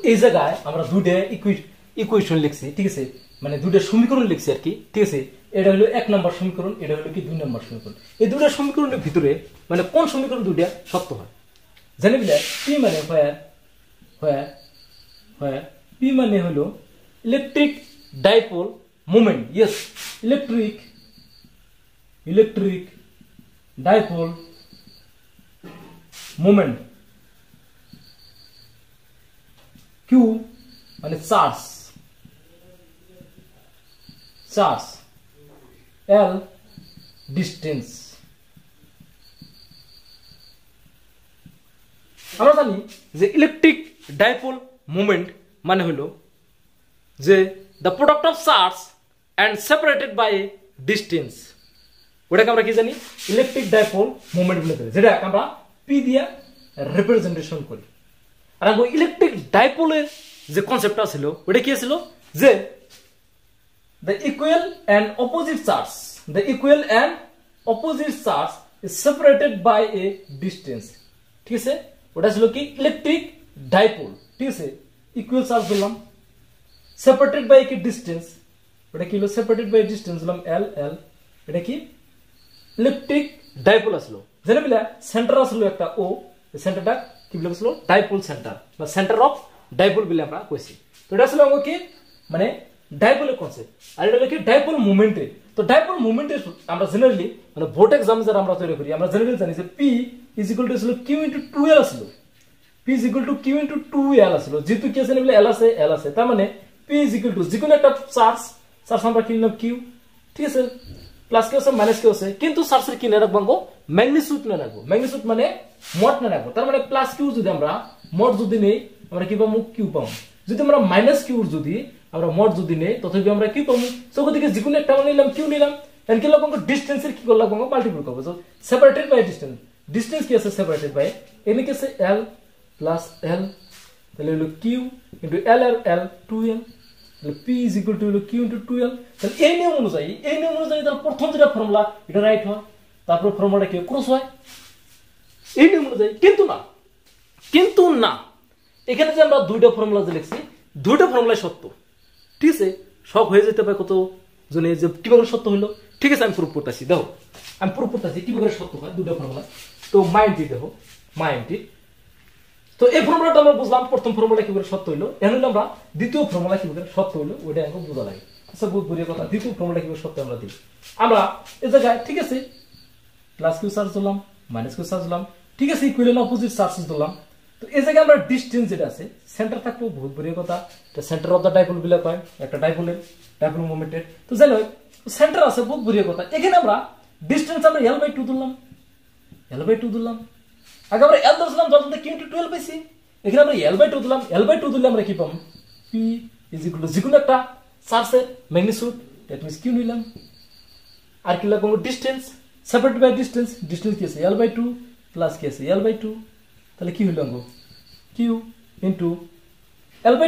এই জায়গায় আমরা দুইটা ইকুয়েশন লিখছি, ঠিক আছে, মানে দুইটা সমীকরণ লিখছি আর কি, ঠিক আছে। এটা হলো 1 নম্বর সমীকরণ, এটা হলো কি 2 নম্বর সমীকরণ। এই দুইটা সমীকরণের ভিতরে মানে কোন সমীকরণ দুইটা সত্য হয় জানি বলে পি মানে where পি মানে হলো electric dipole moment. Yes, electric dipole moment. Q মানে চার্জ, এল ডিস্টেন্স। আমরা জানি যে ইলেকট্রিক ডাইপোল মোমেন্ট মানে হলো যে the product of charge and separated by a distance. ওটাকে আমরা কি জানি ইলেকট্রিক ডাইপোল মোমেন্ট বলে ধরি, যেটা আমরা পি দিয়ে রিপ্রেজেন্টেশন করি। আর ইলেকট্রিক ডাইপোলের যে কনসেপ্টটা ছিল ওটা কি ছিল যে the equal and opposite charge is separated by a distance, ঠিক আছে। ওটা ছিল কি ইলেকট্রিক ডাইপোল, ঠিক আছে, ইকুয়াল চার্জ বললাম, সেপারেটেড বাই কি ডিস্টেন্স, ওটা কি হলো সেপারেটেড বাই ডিস্টেন্স বললাম এল। এটা কি ইলেকট্রিক ডাইপোল আসলো, জানি বলে সেন্টার আসলো একটা ও, সেন্টারটা কি বলে আসলো ডাইপোল সেন্টার বা সেন্টার অফ ডাইপোল বলে আমরা কইছি। তো এটা আসলে কি মানে ডাইপোলের কনসেপ্ট, আর এটা হলো কি ডাইপোল মোমেন্টে। তো ডাইপোল মোমেন্টে আমরা জেনারেলি মানে বোর্ড এক্সাম যারা আমরা তৈরি করি আমরা জেনারেলি জানি যে পি ইজ ইকুয়াল টু ছিল কিউ ইনটু 2l আসলো, P is equal to Q into 2l আসলো, যেহেতু কি আছে বলে এল আছে, তার মানে পি ইজ ইকুয়াল টু যেকোনো একটা চার্জ আমরা কি নিলাম কিউ, ঠিক আছে, প্লাস কি আছে মাইনাস কি আছে, কিন্তু চার্জের কি না রাখবো ম্যাগনিটিউড না রাখবো, ম্যাগনিটিউড মানে মড না রাখবো। তার মানে প্লাস কিউ যদি আমরা মড যদি নেই আমরা কি পাবো কিউ পাবো, যদি আমরা মাইনাস কিউর যদি আমরা মড যদি নেই তথাপি আমরা কি পাবো, সব থেকে যেকোনো একটা নিলাম কিউ নিলাম, এনকে লাগবো ডিস্টেন্সের কি করলাম মাল্টিপ্লাই করবো, সো সেপারেটেড বাই ডিস্টেন্স কি আছে সেপারেটেড বাই এনে কি আছে এল প্লাস এল, তাহলে হলো কিউ ইনটু এল আর এল 2l, তাহলে পি ইজ ইকুয়াল টু হলো কিউ ইনটু 2l। তাহলে এই নিয়ম অনুযায়ী তাহলে প্রথম যেটা ফর্মুলা এটা রাইট হয়, তারপর ফর্মুলাটা কি ক্রস হয় এই নিয়ম অনুযায়ী। কিন্তু না এখানে যে আমরা দুইটা ফর্মুলা যে লিখছি দুইটা ফর্মুলাই সত্য, ঠিক আছে। সব হয়ে যেতে পারে কত জনে যে কিভাবে সত্য হলো, ঠিক আছে। আমি প্রুফ করতেছি, দেখো আমি প্রুফ করতেছি কিভাবে সত্য হয় দুইটা ফর্মুলা। তো মাইন্ডটি দেখো মাইন্ডটি, তো এই ফর্মুলাটা আমরা বুঝলাম প্রথম ফর্মুলা কিভাবে সত্য হইলো, এখন আমরা দ্বিতীয় ফর্মুলা কিভাবে সত্য হইলো ওইটা এখন বোঝা লাগে। আচ্ছা বহুত বড় কথা, দ্বিতীয় ফর্মুলা কিভাবে সত্য আমরা দিই আমরা এই জায়গায়, ঠিক আছে, প্লাস কিউ চার্জ দিলাম মাইনাস কিউ চার্জ দিলাম, ঠিক আছে, ইকুয়াল অপোজিট চার্জ দিলাম। তো এই জায়গায় আমরা ডিস্টেন্স যেটা আছে সেন্টার থাকবো, বহুত বড় কথা, এটা সেন্টার অফ দা ডাইপোল বলে কয় একটা ডাইপোল মোমেন্টের। তো জানো সেন্টার আছে বহুত বড় কথা, এখানে আমরা ডিস্টেন্স আমরা l/2 দিলাম, আগে আমরা l ধরছিলাম যখন কিউ ইনটু 12 পাইছি, এখানে আমরা l/2 দিলাম, l/2 দিলে আমরা কি পাবো p ইজ ইকুয়াল টু যেকোনো একটা চার্জের ম্যাগনিটিউড, দ্যাট মিন্স কিউ নিলাম, আর কি লাগবো ডিস্টেন্স সেপারেটেড বাই ডিস্টেন্স কি আছে l/2 প্লাস কি আছে l/2, তাহলে কি হলো কিউ ইনটু l/2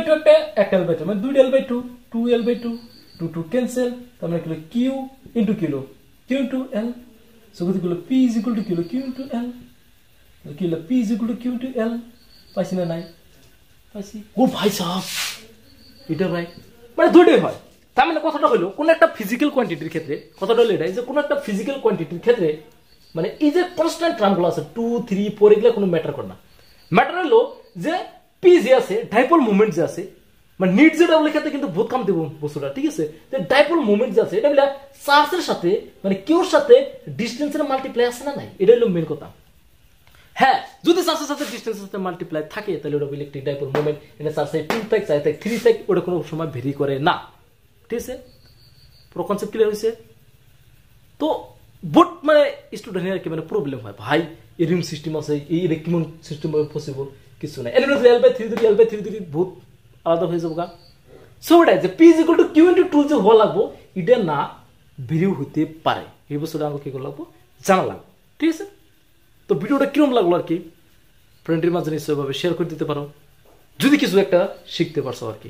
একটা l/2 মানে 2l/2 2l/2 2 ক্যান্সেল, তার মানে kilo Q into l, so kilo p is equal to Q into l, তাহলে kilo p is equal to Q into l। পাইছি না নাই পাইছি, ও ভাই সাহেব এটা রাইট, মানে দুটোই হয়। তার মানে কথাটা হলো কোন একটা ফিজিক্যাল কোয়ান্টিটির ক্ষেত্রে, কথাটা হলো এটাই যে কোন একটা ফিজিক্যাল কোয়ান্টিটির ক্ষেত্রে মানে এই যে কনস্ট্যান্ট টার্মগুলো আছে 2 3 4 এগুলো কোনো ম্যাটার করে না, ম্যাটার হলো যে পি যে আছে ডাইপোল মোমেন্ট যে আছে মানে নিট যেটা লেখাতে কিন্তু বহুত কাম দেব বস্তুটা, ঠিক আছে। যে ডাইপোল মোমেন্ট যে আছে এটা বলে চার্জের সাথে মানে কিউর সাথে ডিস্টেন্সের মাল্টিপ্লাই আছে না নাই, এটা হলো মেন কথা। হ্যাঁ যদি চার্জের সাথে ডিস্টেন্সের সাথে মাল্টিপ্লাই থাকে তাহলে ওটা ইলেকট্রিক ডাইপোল মোমেন্ট, এটা চার্জে 2 থাক 4 থাক 3 থাক ওটা কোনো সময় ভেরি করে না, ঠিক আছে। পুরো কনসেপ্ট ক্লিয়ার হয়েছে। তো বোট মানে স্টুডেন্টের কি মানে প্রবলেম হয় ভাই এই রিং সিস্টেম আছে এই কেমন সিস্টেম পসিবল কিছু নাই, l/3 ধরি বহুত আলাদা হয়ে যাবো গা। সো ওটাই যে P is equal to Q into 2 যে হওয়া লাগবো এটা না বেরিয়ে হইতে পারে, এই বস্তুটা আমাকে কি করে লাগবো জানা লাগবে, ঠিক আছে। তো ভিডিওটা কিরম লাগলো আর কি ফ্রেন্ডের মাঝে নিশ্চয়ভাবে শেয়ার করে দিতে পারো যদি কিছু একটা শিখতে পারছো আর কি।